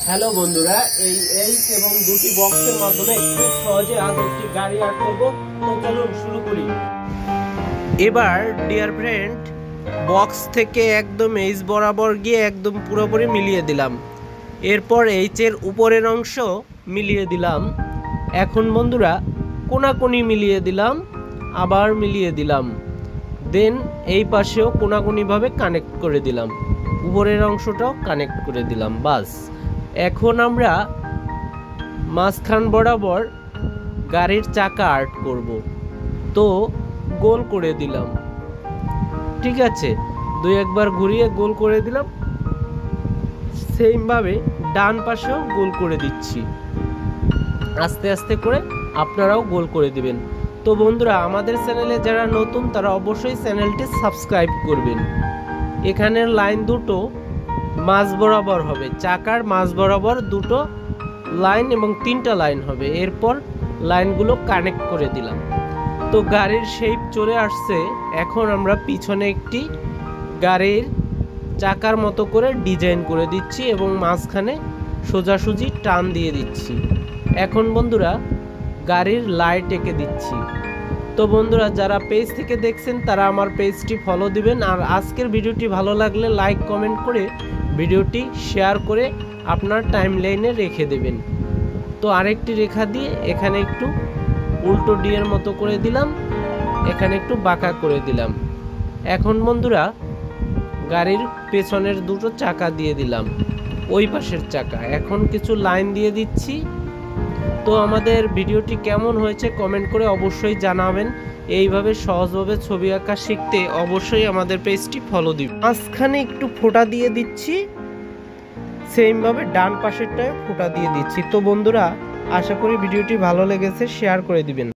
Hello বন্ধুরা, এই H এবং দুটি বক্সের মাধ্যমে খুব সহজে আজ একটি গাড়ি আর্ট করব। তো চলুন শুরু করি। এবার ডিয়ার ফ্রেন্ড, বক্স থেকে একদম এইচ বরাবর গিয়ে একদম পুরোপুরি মিলিয়ে দিলাম। এরপর এইচ এর উপরের অংশ মিলিয়ে দিলাম। এখন বন্ধুরা কোনাকুনি মিলিয়ে দিলাম, আবার মিলিয়ে দিলাম। দেন এই পাশেও কোনাকুনিভাবে কানেক্ট করে দিলাম, উপরের অংশটাও কানেক্ট করে দিলাম। বাস, এখন আমরা মাঝখান বরাবর গাড়ির চাকা আর্ট করব। তো গোল করে দিলাম, ঠিক আছে, দুই একবার ঘুরিয়ে গোল করে দিলাম। সেইমভাবে ডান পাশেও গোল করে দিচ্ছি, আস্তে আস্তে করে আপনারাও গোল করে দিবেন। তো বন্ধুরা, আমাদের চ্যানেলে যারা নতুন তারা অবশ্যই চ্যানেলটি সাবস্ক্রাইব করবেন। এখানের লাইন দুটো মাঝ বরাবর হবে, চাকার মাঝ বরাবর দুটো লাইন এবং তিনটা লাইন হবে। এরপর লাইনগুলো কানেক্ট করে দিলাম। তো গাড়ির শেপ চলে আসছে। এখন আমরা পিছনে একটি গাড়ির চাকার মতো করে ডিজাইন করে দিচ্ছি এবং মাঝখানে সোজাসুজি টান দিয়ে দিচ্ছি। এখন বন্ধুরা গাড়ির লাইট এঁকে দিচ্ছি। তো বন্ধুরা, যারা পেজ থেকে দেখছেন তারা আমার পেজটি ফলো দিবেন। আর আজকের ভিডিওটি ভালো লাগলে লাইক কমেন্ট করে ভিডিওটি শেয়ার করে আপনার টাইমলাইনে রেখে দেবেন। তো আরেকটি রেখা দিয়ে এখানে একটু উল্টো ডিয়ের মতো করে দিলাম, এখানে একটু বাঁকা করে দিলাম। এখন বন্ধুরা গাড়ির পেছনের দুটো চাকা দিয়ে দিলাম, ওই পাশের চাকা। এখন কিছু লাইন দিয়ে দিচ্ছি। তো আমাদের ভিডিওটি কেমন হয়েছে কমেন্ট করে অবশ্যই জানাবেন। এইভাবে সহজভাবে ছবি আঁকা শিখতে অবশ্যই আমাদের পেজটি ফলো দিবেন। মাঝখানে একটু ফোঁটা দিয়ে দিচ্ছি, সেইমভাবে ডান পাশেরটায় ফোঁটা দিয়ে দিচ্ছি। তো বন্ধুরা, আশা করি ভিডিওটি ভালো লেগেছে, শেয়ার করে দিবেন।